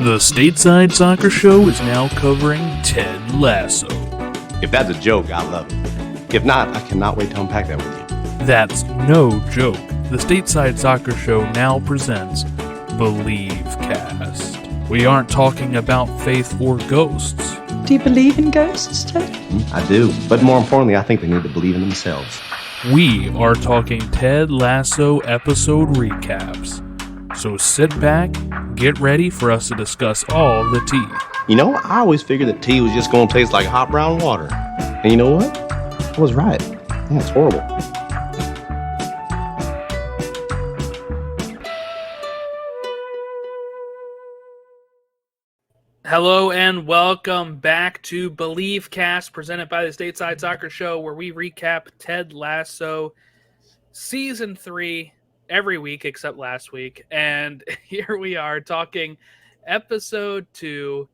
The Stateside Soccer Show is now covering Ted Lasso. If that's a joke, I love it. If not, I cannot wait to unpack that with you. That's no joke. The Stateside Soccer Show now presents Believe Cast. We aren't talking about faith or ghosts. Do you believe in ghosts, Ted? I do. But more importantly, I think they need to believe in themselves. We are talking Ted Lasso episode recaps. So sit back, get ready for us to discuss all the tea. You know, I always figured that tea was just going to taste like hot brown water. And you know what? I was right. Yeah, it's horrible. Hello and welcome back to Believe Cast, presented by the Stateside Soccer Show, where we recap Ted Lasso Season 3 every week except last week. And here we are talking Episode 2.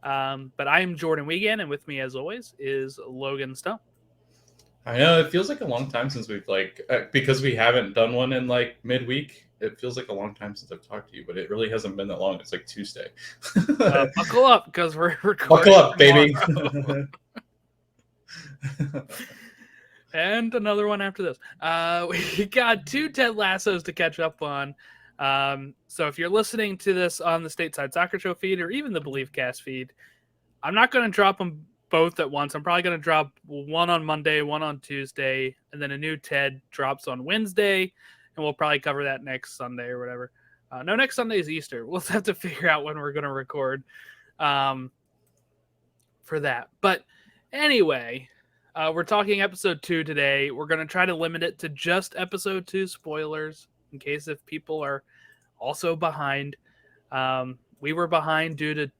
But I'm Jordan Wiegand, and with me, as always, is Logan Stone. I know, it feels like a long time since we've, because we haven't done one in, midweek. It feels like a long time since I've talked to you, but it really hasn't been that long. It's like Tuesday. Buckle up, because we're recording. Buckle up, baby. And another one after this. We got 2 Ted Lassos to catch up on. So if you're listening to this on the Stateside Soccer Show feed or even the Believe Cast feed, I'm not going to drop them both at once. I'm probably going to drop one on Monday, one on Tuesday, and then a new Ted drops on Wednesday, and we'll probably cover that next Sunday or whatever. No, next Sunday is Easter. We'll have to figure out when we're going to record for that. But anyway, we're talking episode 2 today. We're going to try to limit it to just episode 2 spoilers in case if people are also behind. We were behind due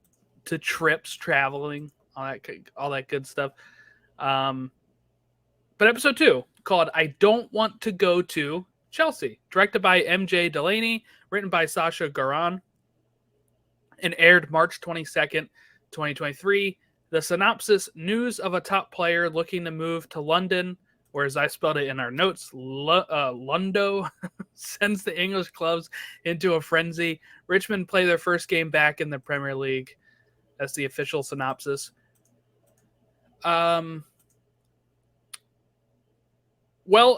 to trips, traveling, all that good stuff. But episode 2 called I Don't Want to Go to Chelsea, directed by MJ Delaney, written by Sasha Garron, and aired March 22nd, 2023. The synopsis: news of a top player looking to move to London, or as I spelled it in our notes, Lundo, sends the English clubs into a frenzy. Richmond play their first game back in the Premier League. That's the official synopsis. Well,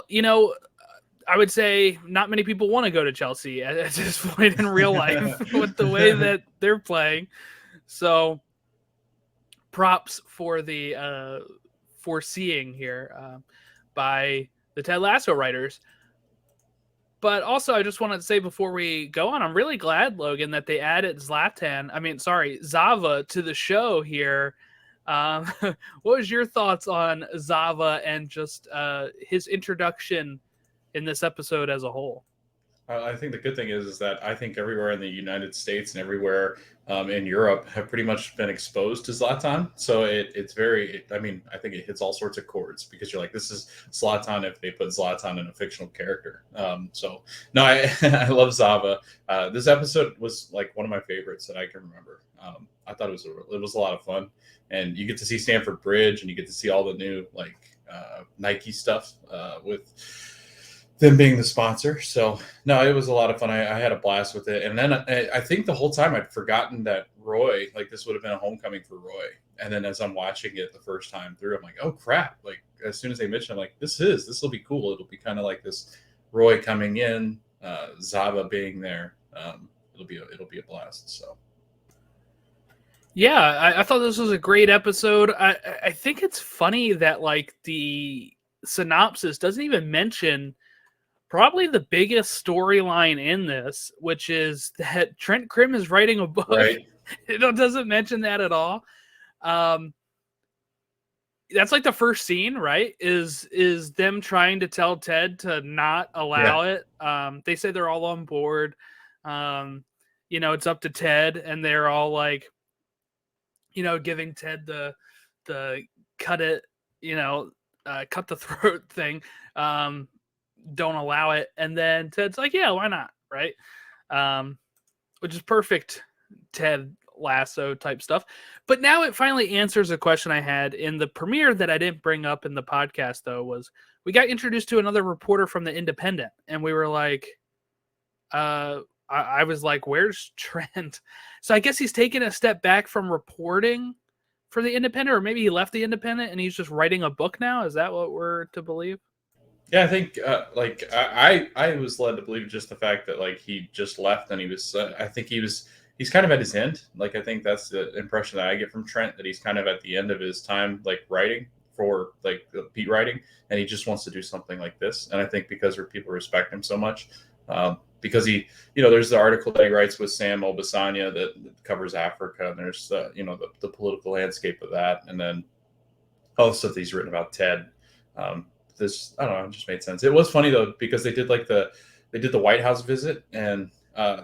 you know, I would say not many people want to go to Chelsea at this point in real life with the way that they're playing. So props for the foreseeing here by the Ted Lasso writers. But also, I just wanted to say before we go on, I'm really glad, Logan, that they added Zava to the show here. What was your thoughts on Zava and just his introduction in this episode as a whole? I think the good thing is that I think everywhere in the United States and everywhere in Europe have pretty much been exposed to Zlatan. So it's very, I think it hits all sorts of chords because you're like, this is Zlatan if they put Zlatan in a fictional character. I love Zava. This episode was like one of my favorites that I can remember. I thought it was a lot of fun, and you get to see Stamford Bridge and you get to see all the new Nike stuff with them being the sponsor. So no, it was a lot of fun. I had a blast with it. And then I think the whole time I'd forgotten that Roy, this would have been a homecoming for Roy. And then as I'm watching it the first time through, I'm like, oh crap. As soon as they mentioned, I'm like, this will be cool. It'll be kind of like this Roy coming in, Zava being there. It'll be a blast. So. Yeah, I thought this was a great episode. I think it's funny that the synopsis doesn't even mention probably the biggest storyline in this, which is that Trent Crimm is writing a book. Right. It doesn't mention that at all. That's the first scene, right? Is them trying to tell Ted to not allow it. They say they're all on board. It's up to Ted, and they're all giving Ted the cut it, cut the throat thing. Don't allow it. And then Ted's like, yeah, why not? Right. Which is perfect Ted Lasso type stuff. But now it finally answers a question I had in the premiere that I didn't bring up in the podcast, though, was we got introduced to another reporter from the Independent, and we were like, I was like, where's Trent? So I guess he's taken a step back from reporting for the Independent, or maybe he left the Independent and he's just writing a book now. Is that what we're to believe? Yeah, I think I was led to believe just the fact that like he just left and he was I think he's kind of at his end. Like I think that's the impression that I get from Trent, that he's kind of at the end of his time like writing for like beat writing, and he just wants to do something like this. And I think because people respect him so much, because he, there's the article that he writes with Sam Obasanya that covers Africa, and there's the political landscape of that, and then all the stuff that he's written about Ted. This, I don't know, it just made sense. It was funny though, because they did the White House visit, and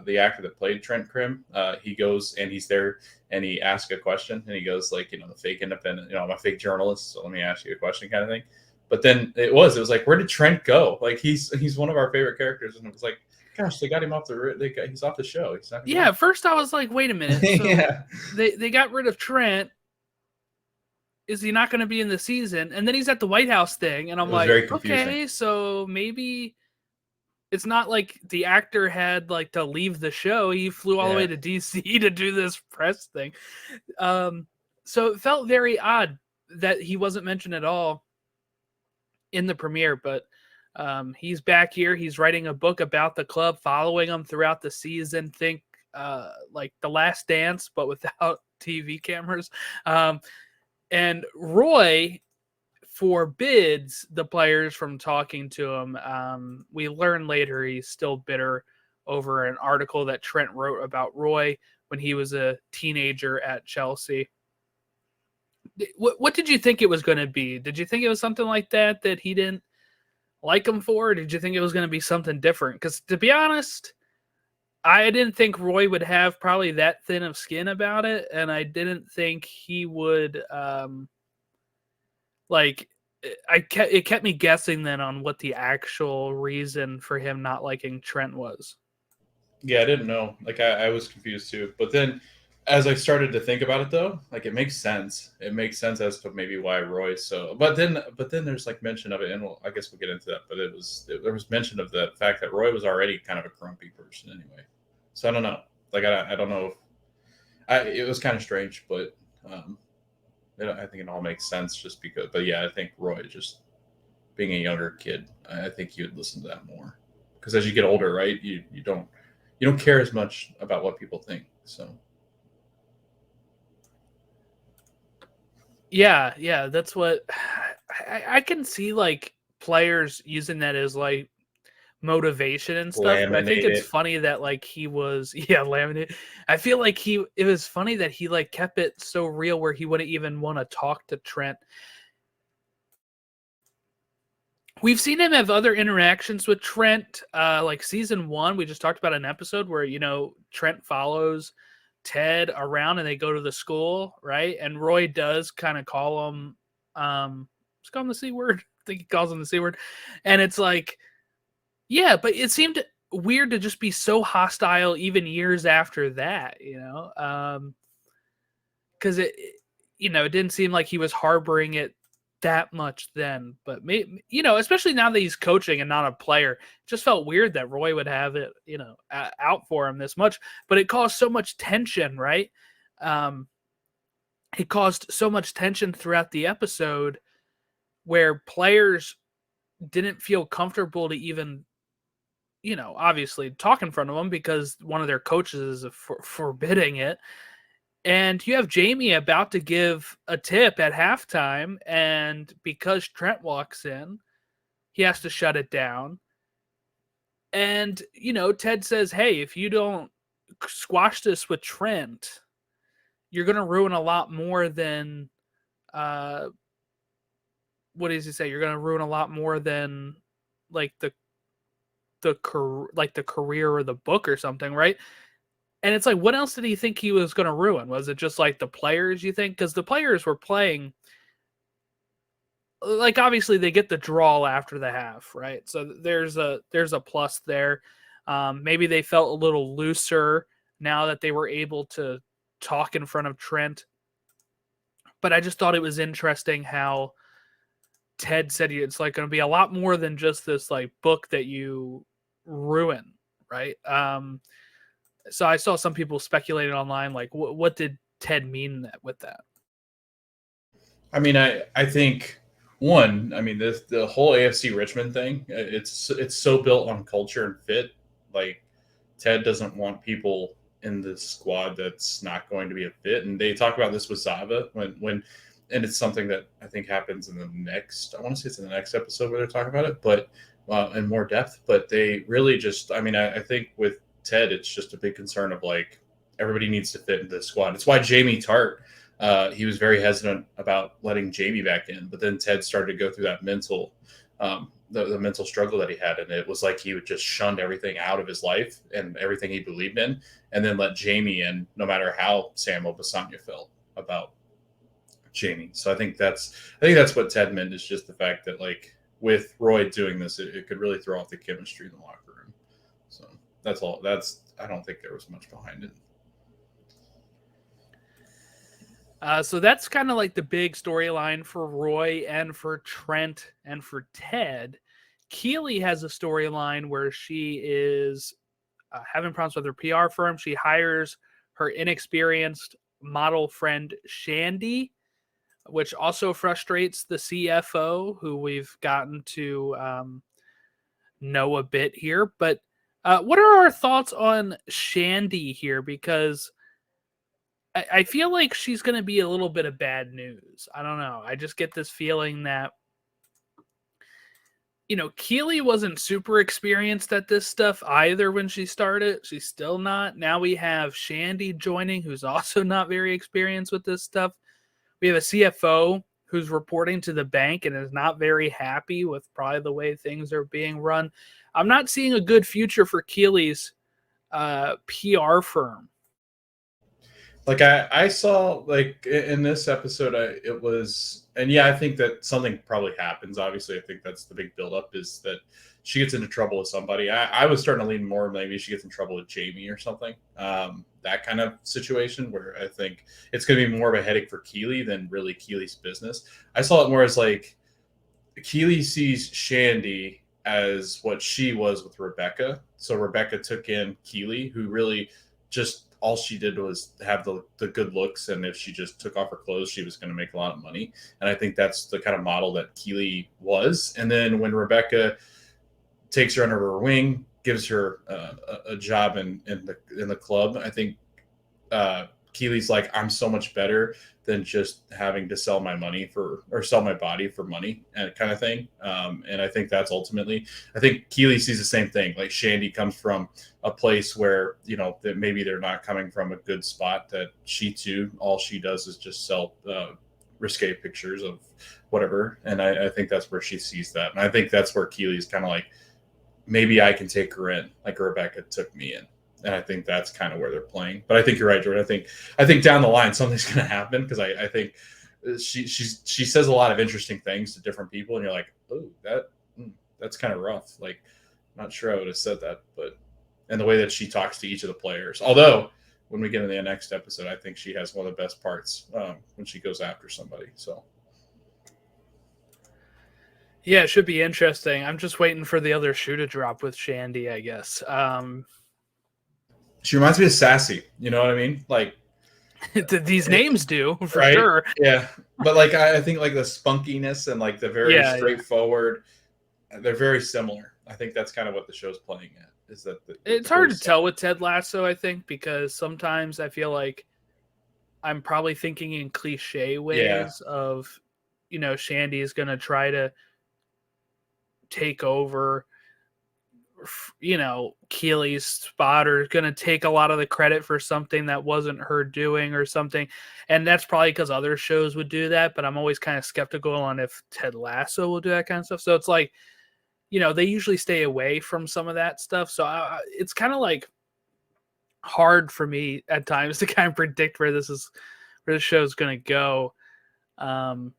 the actor that played Trent Krim, he goes and he's there and he asks a question, and he goes like, the fake independent, I'm a fake journalist, so let me ask you a question kind of thing. But then it was like, where did Trent go? Like he's one of our favorite characters, and it was like, gosh, they got him off he's off the show. He's not. Yeah, at first I was like, wait a minute. So yeah. they got rid of Trent. Is he not going to be in the season? And then he's at the White House thing, and I'm like, okay, so maybe it's not like the actor had like to leave the show. He flew all the way to DC to do this press thing. So it felt very odd that he wasn't mentioned at all in the premiere, but he's back here. He's writing a book about the club, following them throughout the season. Think like The Last Dance, but without TV cameras. And Roy forbids the players from talking to him. We learn later he's still bitter over an article that Trent wrote about Roy when he was a teenager at Chelsea. What did you think it was going to be? Did you think it was something like that he didn't like him for? Or did you think it was going to be something different? Because to be honest, I didn't think Roy would have probably that thin of skin about it, and I didn't think he would it kept me guessing then on what the actual reason for him not liking Trent was. Yeah, I didn't know. Like I was confused too. But then as I started to think about it though, like it makes sense. It makes sense as to maybe why Roy so but then there's like mention of it, and I guess we'll get into that, but there was mention of the fact that Roy was already kind of a grumpy person anyway. So I don't know. Like I don't know if it was kind of strange, but I think it all makes sense just because. But yeah, I think Roy, just being a younger kid, I think you would listen to that more, because as you get older, right, you don't care as much about what people think. So yeah, that's what I can see, like players using that as like motivation and stuff. But I think it's funny that like he was laminate. I feel like it was funny that he like kept it so real where he wouldn't even want to talk to Trent. We've seen him have other interactions with Trent, like season 1. We just talked about an episode where Trent follows Ted around and they go to the school, right? And Roy does kind of call him just call him the C word. I think he calls him the C word. And it's like, yeah, but it seemed weird to just be so hostile even years after that, because it didn't seem like he was harboring it that much then. But maybe, especially now that he's coaching and not a player, it just felt weird that Roy would have it, out for him this much. But it caused so much tension, right? It caused so much tension throughout the episode where players didn't feel comfortable to even, obviously talk in front of him because one of their coaches is forbidding it. And you have Jamie about to give a tip at halftime, and because Trent walks in, he has to shut it down. And, Ted says, hey, if you don't squash this with Trent, you're going to ruin a lot more than, what does he say? You're going to ruin a lot more than like the career or the book or something, right? And it's like, what else did he think he was going to ruin? Was it just like the players, you think? Because the players were playing, like, obviously they get the draw after the half, right? So there's a plus there. Maybe they felt a little looser now that they were able to talk in front of Trent. But I just thought it was interesting how Ted said it's like going to be a lot more than just this like book that you ruin, right? So I saw some people speculating online, like, what did Ted mean with that? I mean, I think one, I mean, the whole AFC Richmond thing, it's so built on culture and fit. Like Ted doesn't want people in the squad that's not going to be a fit, and they talk about this with Zava when, and it's something that I think happens in the next. I want to say it's in the next episode where they're talking about it, but in more depth. But they really just, I mean, I think with Ted, it's just a big concern of like everybody needs to fit into the squad. It's why Jamie Tartt. He was very hesitant about letting Jamie back in, but then Ted started to go through that mental, the mental struggle that he had, and it was like he would just shunned everything out of his life and everything he believed in, and then let Jamie in, no matter how Sam Obasanya felt about Jamie. So I think that's what Ted meant, is just the fact that like with Roy doing this, it could really throw off the chemistry in the locker room. So that's all. I don't think there was much behind it. So that's kind of like the big storyline for Roy and for Trent and for Ted. Keely has a storyline where she is having problems with her PR firm. She hires her inexperienced model friend Shandy, which also frustrates the CFO, who we've gotten to know a bit here. But what are our thoughts on Shandy here? Because I feel like she's going to be a little bit of bad news. I don't know. I just get this feeling that, Keely wasn't super experienced at this stuff either when she started. She's still not. Now we have Shandy joining, who's also not very experienced with this stuff. We have a CFO who's reporting to the bank and is not very happy with probably the way things are being run. I'm not seeing a good future for Keely's PR firm. Like I saw like in this episode, it was, and yeah, I think that something probably happens. Obviously, I think that's the big buildup, is that she gets into trouble with somebody. I was starting to lean more, maybe she gets in trouble with Jamie or something. That kind of situation where I think it's going to be more of a headache for Keely than really Keely's business. I saw it more as like Keely sees Shandy as what she was with Rebecca. So Rebecca took in Keely, who really just, all she did was have the good looks, and if she just took off her clothes, she was going to make a lot of money. And I think that's the kind of model that Keely was. And then when Rebecca takes her under her wing, gives her a job in the club, I think Keely's like, I'm so much better than just having to sell my body for money, and kind of thing. And I think that's ultimately, I think Keely sees the same thing. Like Shandy comes from a place where, that maybe they're not coming from a good spot, that she too, all she does is just sell risque pictures of whatever. And I think that's where she sees that. And I think that's where Keely's kind of like, maybe I can take her in like Rebecca took me in. And I think that's kind of where they're playing. But I think you're right, Jordan. I think down the line something's going to happen, because I think she says a lot of interesting things to different people, and you're like, oh, that's kind of rough. Like, not sure I would have said that, but and the way that she talks to each of the players. Although when we get into the next episode, I think she has one of the best parts when she goes after somebody. So. Yeah, it should be interesting. I'm just waiting for the other shoe to drop with Shandy, I guess. She reminds me of Sassy. You know what I mean? Like these names do, for right? sure. Yeah. But like I think like the spunkiness and like the very straightforward, they're very similar. I think that's kind of what the show's playing at. Is that it's hard to tell with Ted Lasso, I think, because sometimes I feel like I'm probably thinking in cliche ways of, Shandy is going to try to take over, Keely's spot, or going to take a lot of the credit for something that wasn't her doing or something. And that's probably because other shows would do that, but I'm always kind of skeptical on if Ted Lasso will do that kind of stuff. So it's like, they usually stay away from some of that stuff. So it's kind of like hard for me at times to kind of predict where the show's going to go. When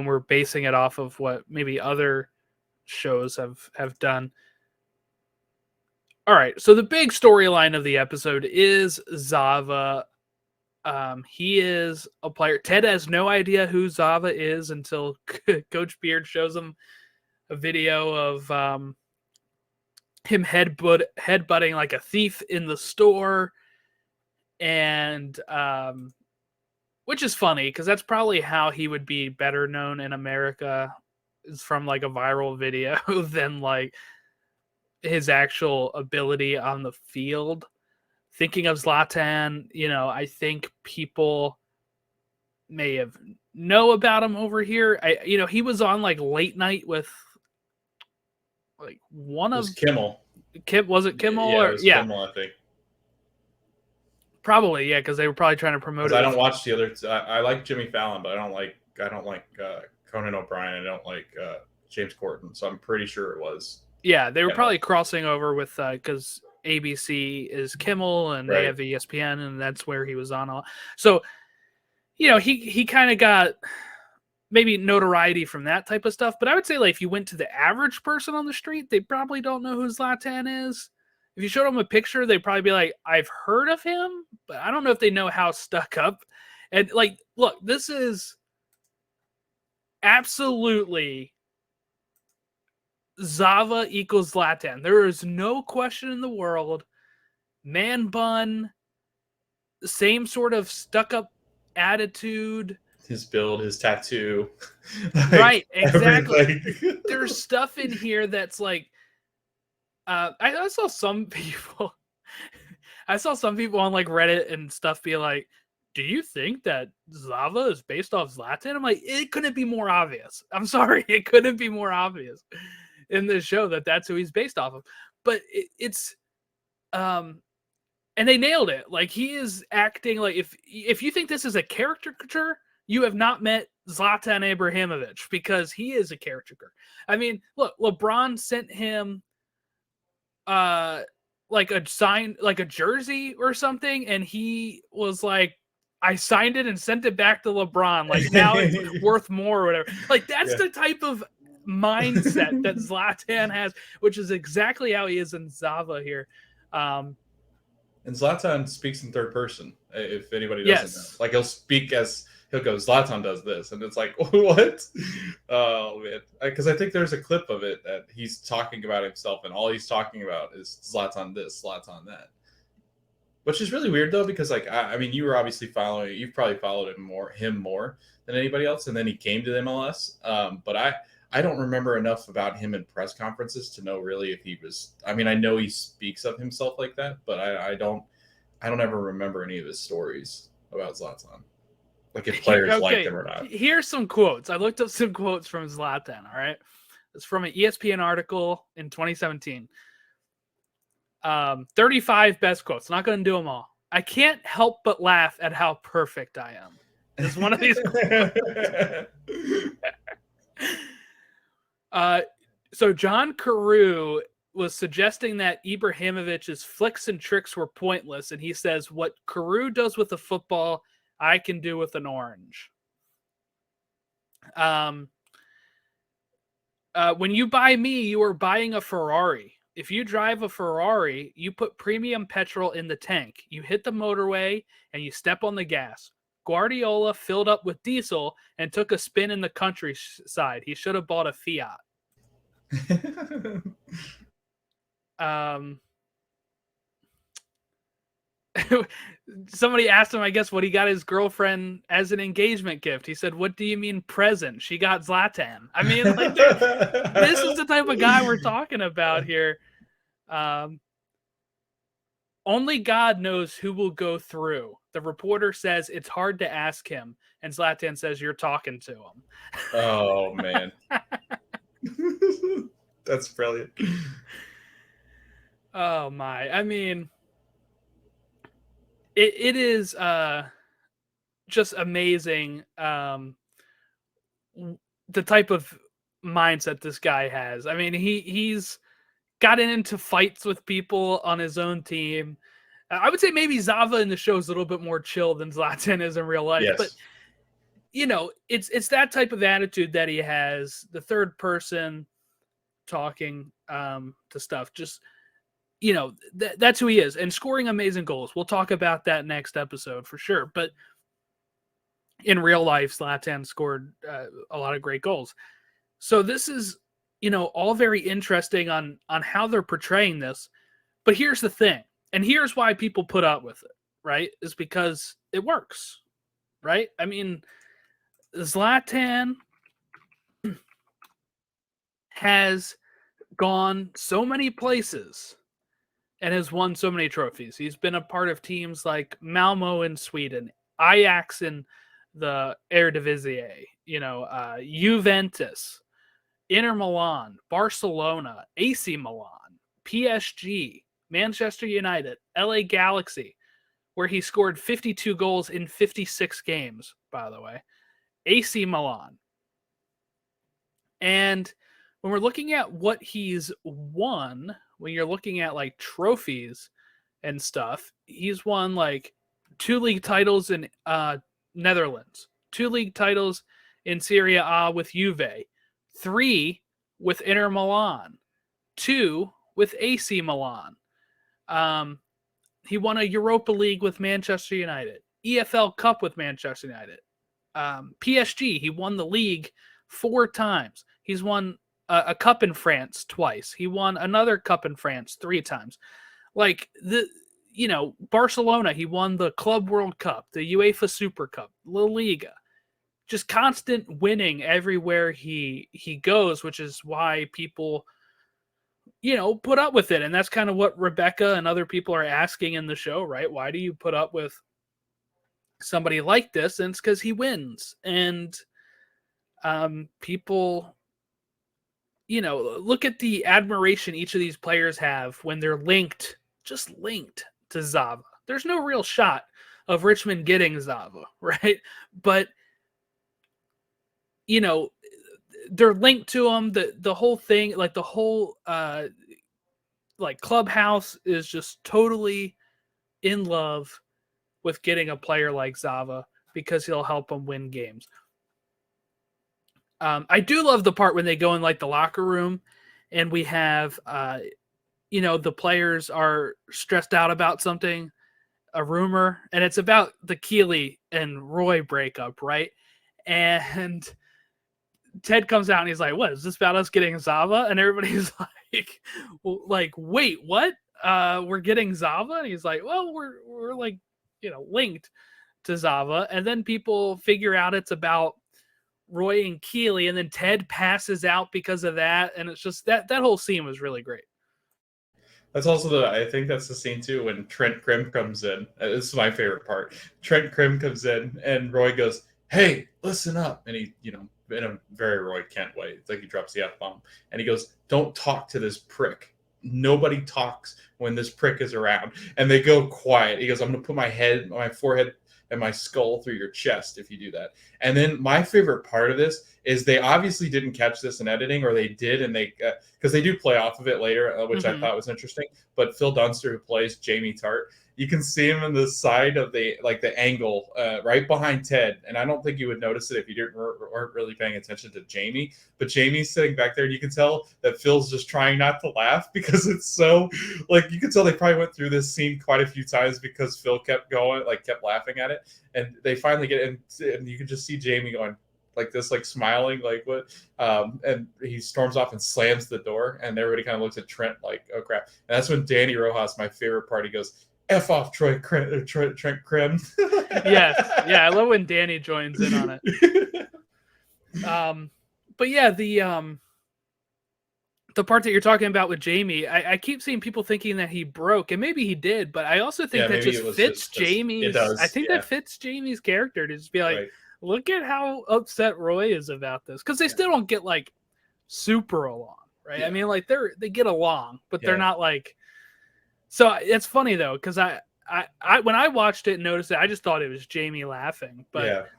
we're basing it off of what maybe other shows have done. All right, so the big storyline of the episode is Zava. He is a player. Ted has no idea who Zava is until Coach Beard shows him a video of him headbutting like a thief in the store, and which is funny because that's probably how he would be better known in America, is from like a viral video than like his actual ability on the field. Thinking of Zlatan, I think people may have know about him over here. He was on like late night with like one of Kimmel. Was it Kimmel? Yeah, it was Kimmel, I think. Probably, yeah, because they were probably trying to promote it. I don't watch the other. I like Jimmy Fallon, but I don't like Conan O'Brien. I don't like James Corden. So I'm pretty sure it was. Yeah, they were probably crossing over with because ABC is Kimmel and they have ESPN, and that's where he was on. So, he kind of got maybe notoriety from that type of stuff. But I would say, like, if you went to the average person on the street, they probably don't know who Zlatan is. If you showed them a picture, they'd probably be like, I've heard of him, but I don't know if they know how stuck up. And, like, look, this is absolutely Zava equals Zlatan. There is no question in the world. Man bun, same sort of stuck up attitude. His build, his tattoo. Right, exactly. There's stuff in here that's like, I saw some people on like Reddit and stuff be like, do you think that Zava is based off Zlatan? I'm like, it couldn't be more obvious. I'm sorry, it couldn't be more obvious in this show that that's who he's based off of. But it's and they nailed it. Like, he is acting like, if you think this is a caricature, you have not met Zlatan Ibrahimovic, because he is a caricature. I mean, look, LeBron sent him like a jersey or something, and he was like, I signed it and sent it back to LeBron. Like, now it's worth more or whatever. Like, that's the type of mindset that Zlatan has, which is exactly how he is in Zava here. And Zlatan speaks in third person, if anybody doesn't know. Like, he'll go, Zlatan does this, and it's like, what? Oh, man. Because I think there's a clip of it that he's talking about himself, and all he's talking about is Zlatan this, Zlatan that. Which is really weird, though, because, like, I mean, you were obviously you've probably followed him more than anybody else, and then he came to the MLS. But I don't remember enough about him in press conferences to know really if he was. I mean, I know he speaks of himself like that, but I don't ever remember any of his stories about Zlatan. Like, if players liked him or not. Here's some quotes. I looked up some quotes from Zlatan, all right? It's from an ESPN article in 2017. 35 best quotes. Not going to do them all. I can't help but laugh at how perfect I am. It's one of these quotes. So John Carew was suggesting that Ibrahimovic's flicks and tricks were pointless, and he says, what Carew does with a football, I can do with an orange. When you buy me, you are buying a Ferrari. If you drive a Ferrari, you put premium petrol in the tank. You hit the motorway and you step on the gas. Guardiola filled up with diesel and took a spin in the countryside. He should have bought a Fiat. Somebody asked him, I guess, what he got his girlfriend as an engagement gift. He said, what do you mean present? She got Zlatan. I mean, like, this is the type of guy we're talking about here. Only God knows who will go through. The reporter says it's hard to ask him, and Zlatan says you're talking to him. Oh, man. That's brilliant. Oh, my. I mean, it is just amazing the type of mindset this guy has. I mean, he's gotten into fights with people on his own team. I would say maybe Zava in the show is a little bit more chill than Zlatan is in real life. Yes. But, you know, it's that type of attitude that he has, the third person talking to stuff. Just, you know, that's who he is. And scoring amazing goals. We'll talk about that next episode for sure. But in real life, Zlatan scored a lot of great goals. So this is all very interesting on how they're portraying this. But here's the thing, and here's why people put up with it, right? Is because it works, right? I mean, Zlatan has gone so many places and has won so many trophies. He's been a part of teams like Malmo in Sweden, Ajax in the Eredivisie, Juventus, Inter Milan, Barcelona, AC Milan, PSG, Manchester United, LA Galaxy, where he scored 52 goals in 56 games, by the way, AC Milan. And when we're looking at what he's won, when you're looking at like trophies and stuff, he's won like 2 league titles in Netherlands, 2 league titles in Serie A with Juve, 3 with Inter Milan, 2 with AC Milan. He won a Europa League with Manchester United, EFL Cup with Manchester United. PSG, he won the league 4 times. He's won a cup in France twice. He won another cup in France 3 times. Like Barcelona, he won the Club World Cup, the UEFA Super Cup, La Liga. Just constant winning everywhere he goes, which is why people, put up with it. And that's kind of what Rebecca and other people are asking in the show, right? Why do you put up with somebody like this? And it's because he wins. And people, look at the admiration each of these players have when they're linked to Zava. There's no real shot of Richmond getting Zava, right? But they're linked to him. The whole thing, like the whole clubhouse is just totally in love with getting a player like Zava because he'll help them win games. I do love the part when they go in like the locker room and we have, the players are stressed out about something, a rumor, and it's about the Keeley and Roy breakup, right? And Ted comes out and he's like, "What is this about us getting Zava?" And everybody's like, "Wait, what? We're getting Zava?" And he's like, "Well, we're like, linked to Zava." And then people figure out it's about Roy and Keeley, and then Ted passes out because of that. And it's just that whole scene was really great. That's also I think that's the scene too when Trent Krim comes in. This is my favorite part. Trent Krim comes in and Roy goes, "Hey, listen up." And he, in a very Roy Kent way, it's like he drops the F-bomb. And he goes, "Don't talk to this prick. Nobody talks when this prick is around." And they go quiet. He goes, "I'm going to put my forehead and my skull through your chest if you do that." And then my favorite part of this is they obviously didn't catch this in editing, or they did, and they because they do play off of it later, which I thought was interesting. But Phil Dunster, who plays Jamie Tartt, you can see him in the side of the angle right behind Ted, and I don't think you would notice it if you weren't really paying attention to Jamie. But Jamie's sitting back there, and you can tell that Phil's just trying not to laugh because it's so you can tell they probably went through this scene quite a few times because Phil kept going, kept laughing at it, and they finally get in, and you can just see Jamie going like this, smiling, what? And he storms off and slams the door, and everybody kind of looks at Trent like, "Oh crap!" And that's when Dani Rojas, my favorite part, he goes, "F off, Trent Krim." Yes, yeah, I love when Dani joins in on it. But yeah, the part that you're talking about with Jamie, I keep seeing people thinking that he broke, and maybe he did, but I also think that just fits Jamie's. I think that fits Jamie's character to just be like, right. Look at how upset Roy is about this, because they still don't get super along, right? Yeah. I mean, they get along, but they're not So it's funny though, because I when I watched it and noticed it, I just thought it was Jamie laughing, but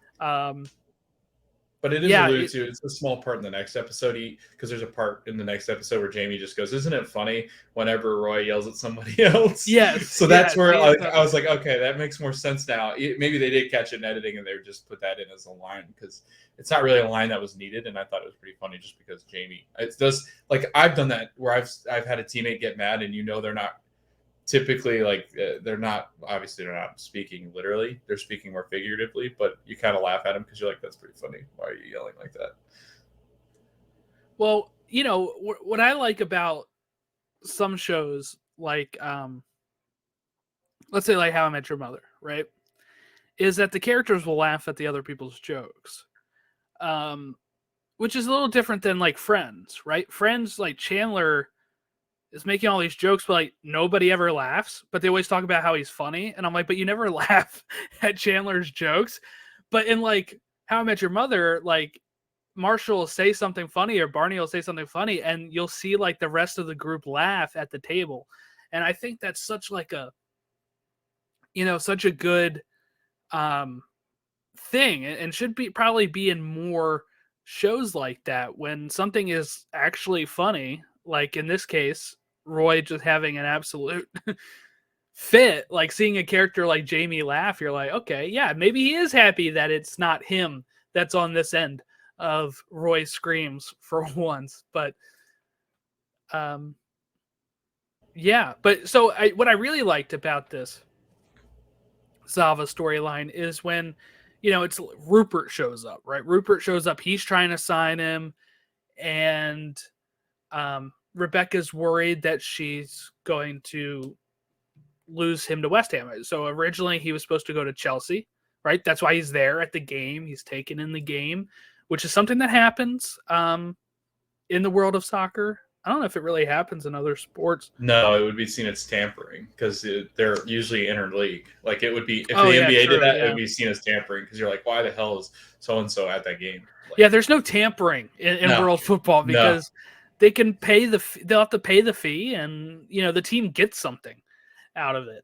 but it is alluded to. It's a small part in the next episode, because there's a part in the next episode where Jamie just goes, "Isn't it funny?" whenever Roy yells at somebody else. Yes. So that's where I was like, okay, that makes more sense now. Maybe they did catch it in editing and they just put that in as a line, because it's not really a line that was needed, and I thought it was pretty funny just because Jamie. It does I've done that where I've had a teammate get mad and they're not. Typically, they're not speaking literally. They're speaking more figuratively, but you kind of laugh at them because you're like, "That's pretty funny. Why are you yelling like that?" Well, you know, what I like about some shows, like, let's say like How I Met Your Mother, right, is that the characters will laugh at the other people's jokes. Which is a little different than like Friends, right? Friends, like Chandler is making all these jokes, but like nobody ever laughs, but they always talk about how he's funny. And I'm like, but you never laugh at Chandler's jokes. But in like How I Met Your Mother, like Marshall will say something funny or Barney will say something funny, and you'll see like the rest of the group laugh at the table. And I think that's such like a, you know, such a good thing, and should be probably be in more shows like that, when something is actually funny, like in this case, Roy just having an absolute fit, like seeing a character like Jamie laugh, you're like, okay, yeah, maybe he is happy that it's not him that's on this end of Roy's screams for once. But yeah, but so what I really liked about this Zava storyline is when, you know, it's Rupert shows up, right? Rupert shows up, he's trying to sign him, and Rebecca's worried that she's going to lose him to West Ham. So originally he was supposed to go to Chelsea, right? That's why he's there at the game. He's taken in the game, which is something that happens in the world of soccer. I don't know if it really happens in other sports. No, it would be seen as tampering because they're usually interleague. Like it would be if the NBA did that, it would be seen as tampering because you're like, why the hell is so and so at that game? Like, yeah, there's no tampering in world football because they can pay they'll have to pay the fee, and you know the team gets something out of it.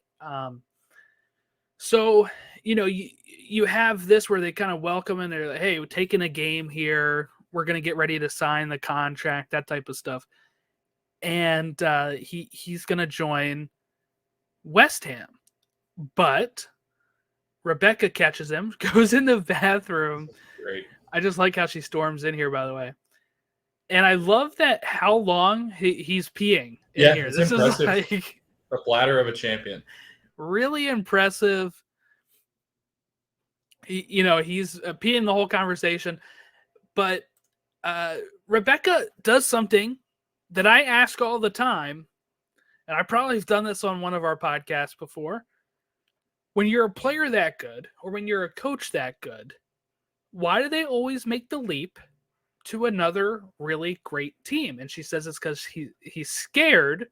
So you know you have this where they kind of welcome and they're like, hey, we're taking a game here. We're gonna get ready to sign the contract, that type of stuff. And he's going to join West Ham. But Rebecca catches him, goes in the bathroom. Great. I just like how she storms in here, by the way. And I love that how long he's peeing in here. This impressive. Is like the bladder of a champion. Really impressive. You know, he's peeing the whole conversation. But Rebecca does something that I ask all the time, and I probably have done this on one of our podcasts before. When you're a player that good, or when you're a coach that good, why do they always make the leap to another really great team? And she says it's because he's scared,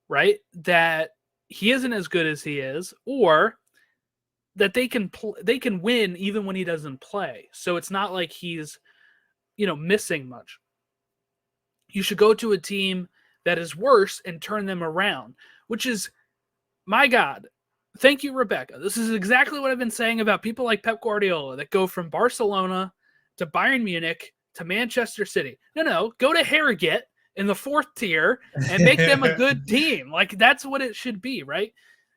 right, that he isn't as good as he is, or that they can win even when he doesn't play. So it's not like he's, you know, missing much. You should go to a team that is worse and turn them around, which is, my God, thank you, Rebecca. This is exactly what I've been saying about people like Pep Guardiola that go from Barcelona to Bayern Munich to Manchester City. No, go to Harrogate in the 4th tier and make them a good team. Like, that's what it should be, right?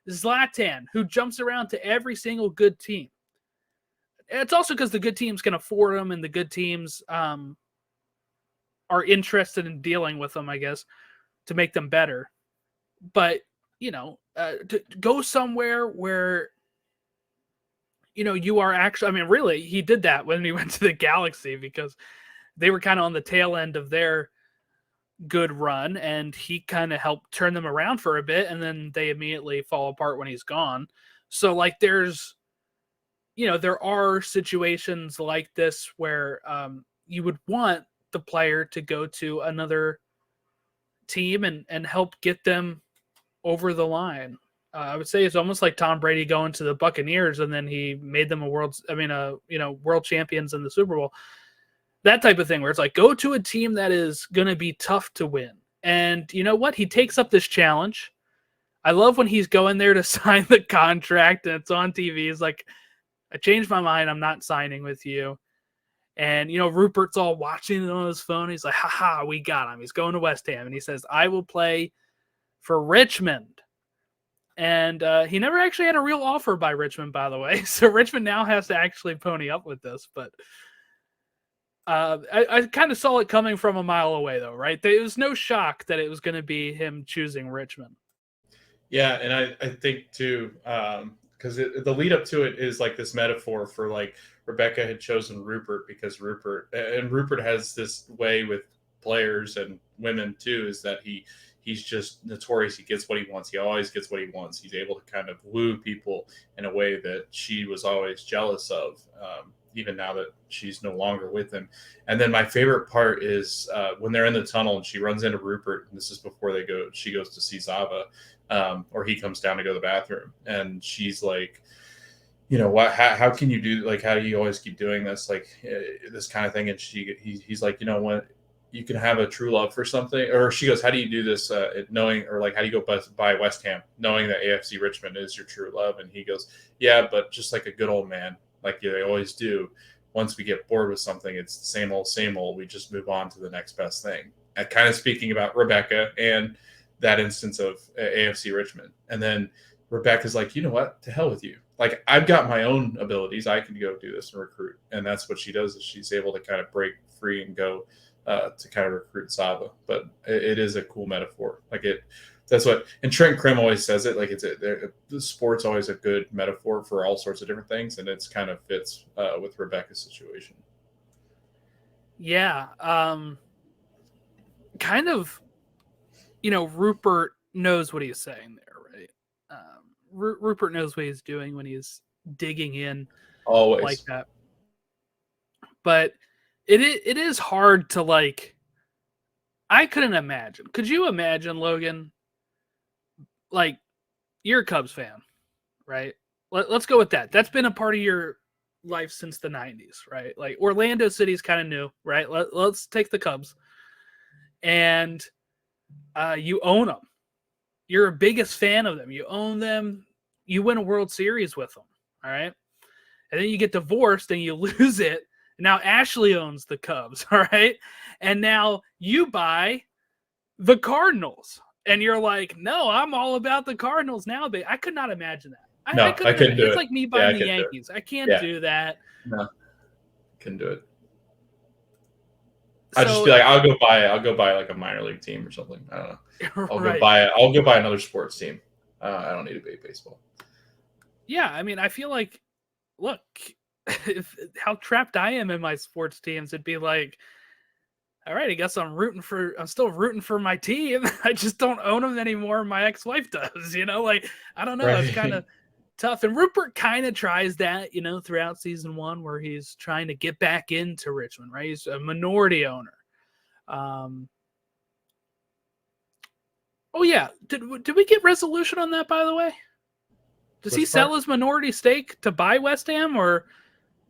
Zlatan, who jumps around to every single good team. It's also because the good teams can afford them, and the good teams are interested in dealing with them, I guess, to make them better. But, you know, to go somewhere where, you know, you are actually, I mean, really, he did that when he went to the Galaxy because they were kind of on the tail end of their good run, and he kind of helped turn them around for a bit, and then they immediately fall apart when he's gone. So, like, there's, you know, there are situations like this where you would want the player to go to another team and help get them over the line. I would say it's almost like Tom Brady going to the Buccaneers and then he made them world champions in the Super Bowl. That type of thing where it's like, go to a team that is going to be tough to win. And you know what? He takes up this challenge. I love when he's going there to sign the contract and it's on TV. He's like, I changed my mind. I'm not signing with you. And, you know, Rupert's all watching it on his phone. He's like, haha, we got him. He's going to West Ham. And he says, I will play for Richmond. And he never actually had a real offer by Richmond, by the way. So Richmond now has to actually pony up with this. But I kind of saw it coming from a mile away, though, right? There was no shock that it was going to be him choosing Richmond. Yeah, and I think, too, because the lead up to it is like this metaphor for like Rebecca had chosen Rupert because Rupert has this way with players and women too, is that he's just notorious. He gets what he wants. He always gets what he wants. He's able to kind of woo people in a way that she was always jealous of, even now that she's no longer with him. And then my favorite part is when they're in the tunnel and she runs into Rupert. And this is before she goes to see Zava, or he comes down to go to the bathroom. And she's like, you know, how can you do, like, how do you always keep doing this? Like this kind of thing. And he's like, you know what? You can have a true love for something. Or she goes, how do you do this knowing, or like, how do you go buy West Ham knowing that AFC Richmond is your true love? And he goes, yeah, but just like a good old man, like they always do. Once we get bored with something, it's the same old. We just move on to the next best thing. And kind of speaking about Rebecca and that instance of AFC Richmond. And then Rebecca's like, you know what? To hell with you. Like, I've got my own abilities. I can go do this and recruit. And that's what she does, is she's able to kind of break free and go to kind of recruit Zava. But it is a cool metaphor. Like that's what, and Trent Krim always says it, like the sport's always a good metaphor for all sorts of different things. And it's kind of fits with Rebecca's situation. Yeah. Kind of, you know, Rupert knows what he's saying there, right? Rupert knows what he's doing when he's digging in Always like that. But it is hard to, like, I couldn't imagine. Could you imagine, Logan? Like, you're a Cubs fan, right? Let's go with that. That's been a part of your life since the 90s, right? Like, Orlando City's kind of new, right? Let's take the Cubs. And you own them. You're a biggest fan of them. You own them. You win a World Series with them, all right? And then you get divorced and you lose it. Now Ashley owns the Cubs, all right? And now you buy the Cardinals. And you're like, no, I'm all about the Cardinals now, babe. I could not imagine that. I couldn't do it. It's like me buying the Yankees. I can't do that. No, couldn't do it. I'd just be like, I'll go buy like a minor league team or something. I don't know. I'll go buy another sports team. I don't need to be baseball. Yeah, I mean, I feel like, look, how trapped I am in my sports teams. It'd be like, all right, I guess I'm still rooting for my team. I just don't own them anymore. My ex-wife does, you know, like, I don't know. Right. It's kind of tough. And Rupert kind of tries that, you know, throughout season 1, where he's trying to get back into Richmond, right? He's a minority owner. Oh yeah. Did we get resolution on that, by the way? Does he sell his minority stake to buy West Ham, or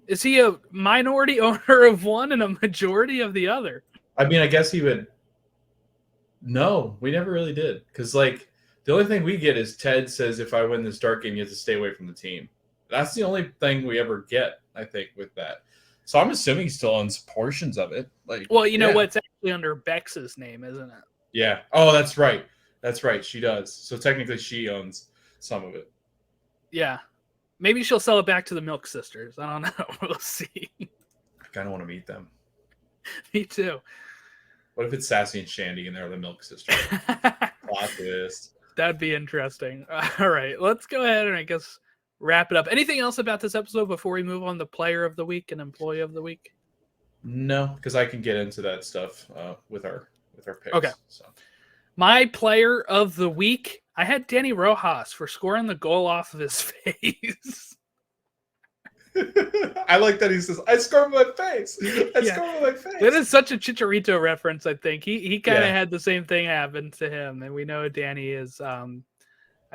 is he a minority owner of one and a majority of the other? I mean, I guess he would. No, we never really did. Because, like, the only thing we get is Ted says, if I win this dark game, you have to stay away from the team. That's the only thing we ever get, I think, with that. So I'm assuming he still owns portions of it. Like, well, you know what's actually under Bex's name, isn't it? Yeah. Oh, that's right. That's right. She does. So technically she owns some of it. Yeah. Maybe she'll sell it back to the Milk Sisters. I don't know. We'll see. I kind of want to meet them. Me too. What if it's Sassy and Shandy and they're the Milk Sisters? Plot twist. That'd be interesting. All right. Let's go ahead and I guess wrap it up. Anything else about this episode before we move on to Player of the Week and Employee of the Week? No, because I can get into that stuff with our picks. Okay. So. My Player of the Week, I had Dani Rojas for scoring the goal off of his face. I like that he says, I scored with my face. I scored with my face. That is such a Chicharito reference, I think. He kind of had the same thing happen to him. And we know Dani is, I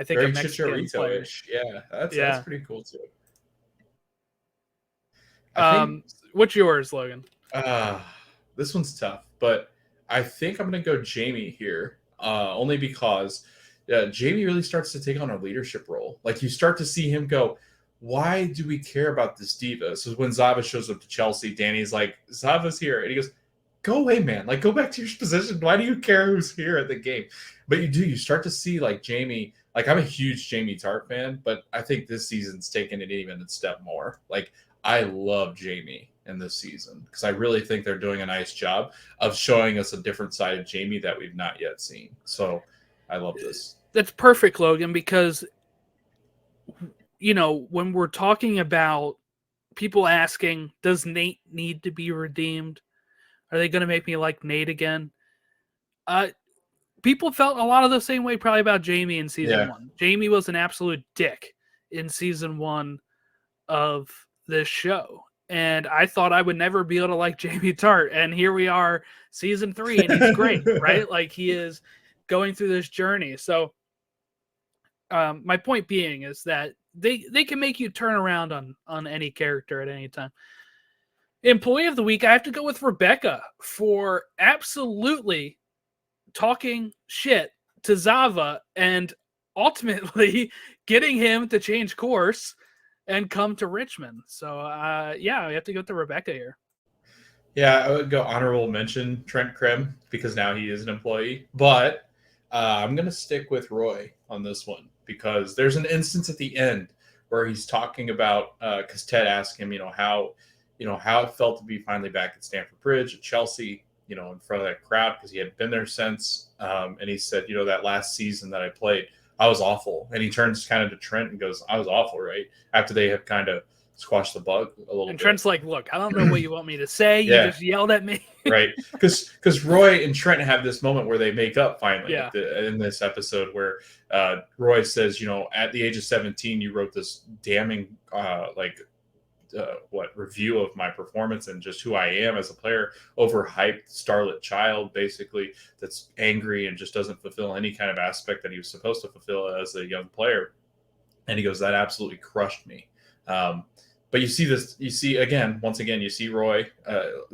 think, very a Mexican player. Yeah, that's pretty cool, too. What's yours, Logan? This one's tough, but I think I'm going to go Jamie here, only because Jamie really starts to take on a leadership role. Like, you start to see him go, why do we care about this diva? So when Zava shows up to Chelsea, Danny's like, Zava's here. And he goes, go away, man. Like, go back to your position. Why do you care who's here at the game? But you start to see, like, Jamie, like, I'm a huge Jamie Tartt fan, but I think this season's taken it even a step more. Like, I love Jamie in this season because I really think they're doing a nice job of showing us a different side of Jamie that we've not yet seen. So I love this. That's perfect, Logan, because, you know, when we're talking about people asking, does Nate need to be redeemed? Are they going to make me like Nate again? People felt a lot of the same way probably about Jamie in season 1. Jamie was an absolute dick in season 1 of this show. And I thought I would never be able to like Jamie Tartt. And here we are, season 3, and he's great, right? Like, he is going through this journey. So my point being is that they can make you turn around on any character at any time. Employee of the week, I have to go with Rebecca for absolutely talking shit to Zava and ultimately getting him to change course and come to Richmond. So, yeah, we have to go to Rebecca here. Yeah, I would go honorable mention Trent Krim because now he is an employee. But I'm going to stick with Roy on this one because there's an instance at the end where he's talking about, because Ted asked him, how it felt to be finally back at Stamford Bridge at Chelsea, in front of that crowd because he hadn't been there since. And he said, that last season that I played, I was awful. And he turns kind of to Trent and goes, I was awful, right? After they have kind of squashed the bug a little bit. And Trent's like, look, I don't know what you want me to say. You just yelled at me. Right. Because Roy and Trent have this moment where they make up finally in this episode where Roy says, at the age of 17, you wrote this damning review of my performance and just who I am as a player, overhyped starlet child, basically, that's angry and just doesn't fulfill any kind of aspect that he was supposed to fulfill as a young player. And he goes, that absolutely crushed me. But you see this, you see Roy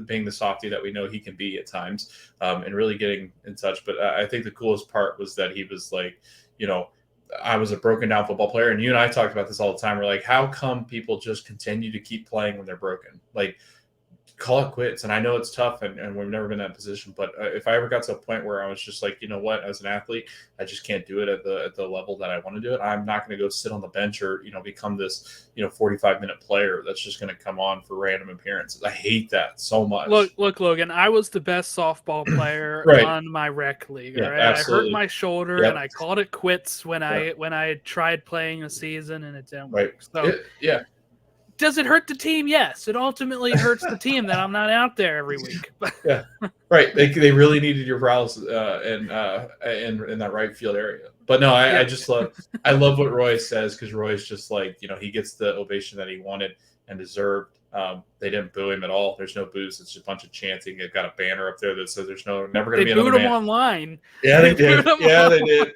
being the softie that we know he can be at times, and really getting in touch. But I think the coolest part was that he was like, I was a broken down football player. And you and I talked about this all the time. We're like, how come people just continue to keep playing when they're broken? Like, call it quits. And I know it's tough and we've never been in that position. But if I ever got to a point where I was just like, as an athlete, I just can't do it at the level that I want to do it. I'm not going to go sit on the bench or, become this, 45-minute player that's just going to come on for random appearances. I hate that so much. Look, Logan, I was the best softball player on my rec league. Yeah, right? absolutely. I hurt my shoulder and I called it quits when I tried playing a season and it didn't work. So does it hurt the team? Yes. It ultimately hurts the team that I'm not out there every week. Yeah, right. They really needed your prowess in that right field area. But no, I just love what Roy says because Roy's just like, he gets the ovation that he wanted and deserved. They didn't boo him at all. There's no boos. It's just a bunch of chanting. They've got a banner up there that says there's never going to be another man. They booed him online. Yeah, they did. Yeah, they did.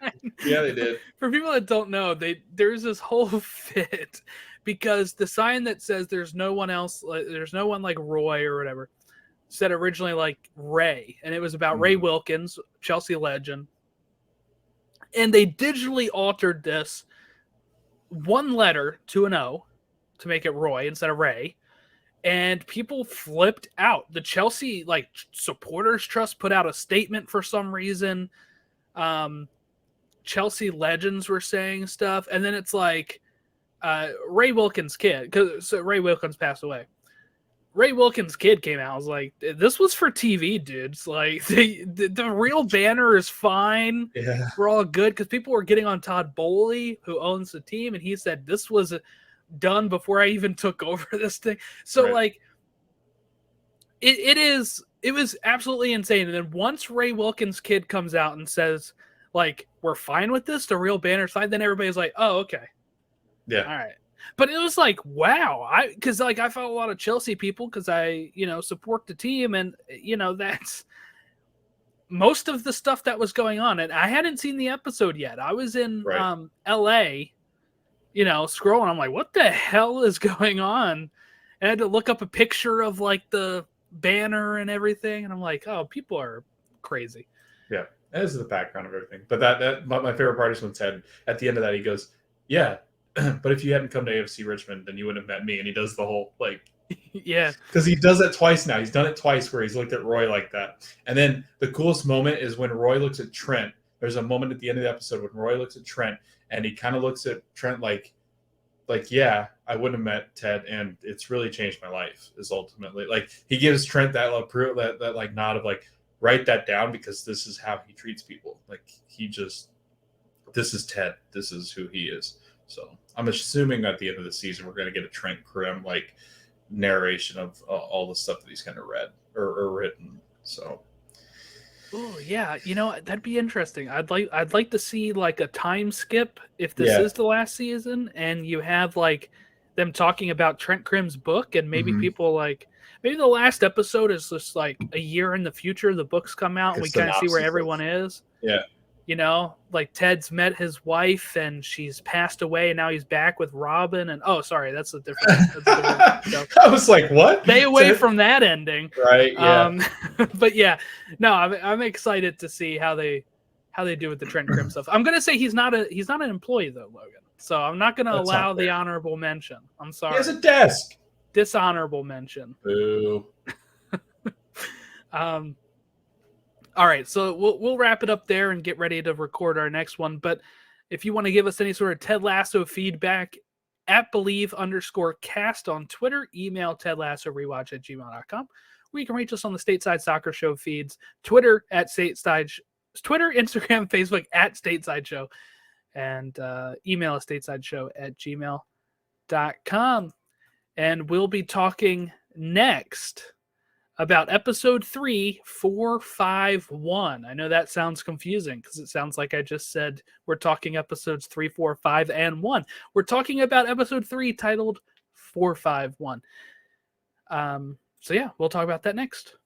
Yeah, they did. For people that don't know, there's this whole fit because the sign that says there's no one else, there's no one like Roy or whatever, said originally like Ray, and it was about Ray Wilkins, Chelsea legend. And they digitally altered this one letter to an O to make it Roy instead of Ray. And people flipped out. The Chelsea supporters trust put out a statement for some reason. Chelsea legends were saying stuff, and then it's like Ray Wilkins' kid, because Ray Wilkins passed away. Ray Wilkins' kid came out. I was like, this was for TV, dudes. Like, the real banner is fine. Yeah. We're all good, because people were getting on Todd Bowley, who owns the team, and he said this was done before I even took over this thing. So, it was absolutely insane. And then once Ray Wilkins' kid comes out and says, we're fine with this, the real banner's fine, then everybody's like, oh, okay. Yeah. All right. But it was like, wow. Because I follow a lot of Chelsea people because I, support the team. And, that's most of the stuff that was going on. And I hadn't seen the episode yet. I was in LA, scrolling. I'm like, what the hell is going on? And I had to look up a picture of the banner and everything. And I'm like, oh, people are crazy. Yeah. That is the background of everything. But my favorite part is when Ted, at the end of that, he goes, yeah, but if you hadn't come to AFC Richmond, then you wouldn't have met me. And he does the whole yeah, because he does it twice now. He's done it twice where he's looked at Roy like that. And then the coolest moment is when Roy looks at Trent. There's a moment at the end of the episode when Roy looks at Trent and he kind of looks at Trent like, yeah, I wouldn't have met Ted, and it's really changed my life. Is ultimately he gives Trent that that nod of write that down because this is how he treats people. This is Ted. This is who he is. So I'm assuming at the end of the season, we're going to get a Trent Krim narration of all the stuff that he's kind of read or written. So Oh yeah, that'd be interesting. I'd like to see like a time skip if this Yeah. is the last season, and you have like them talking about Trent Crimm's book, and maybe Mhm. people like maybe the last episode is just like a year in the future. The books come out, and we Like a kind of see where synopsis of- everyone is. yeah. Like Ted's met his wife, and she's passed away, and now he's back with Robin. And oh, sorry, that's a different show. I was like, what? Stay away Ted- from that ending. Right. Yeah. But yeah, no, I'm excited to see how they do with the Trent Crimm stuff. I'm gonna say he's not an employee though, Logan. So I'm not gonna That's allow not the fair. honorable mention. I'm he sorry. has a desk. Dishonorable mention. Boo. All right, so we'll wrap it up there and get ready to record our next one. But if you want to give us any sort of Ted Lasso feedback, at @believe_cast on Twitter, email tedlassorewatch@gmail.com, or you can reach us on the Stateside Soccer Show feeds, Twitter, Instagram, Facebook @Stateside Show, and email us statesideshow@gmail.com. And we'll be talking next about episode 3, 4, 5, 1. I know that sounds confusing because it sounds like I just said we're talking episodes 3, 4, 5, and 1. We're talking about episode 3 titled 4, 5, 1. So yeah, we'll talk about that next.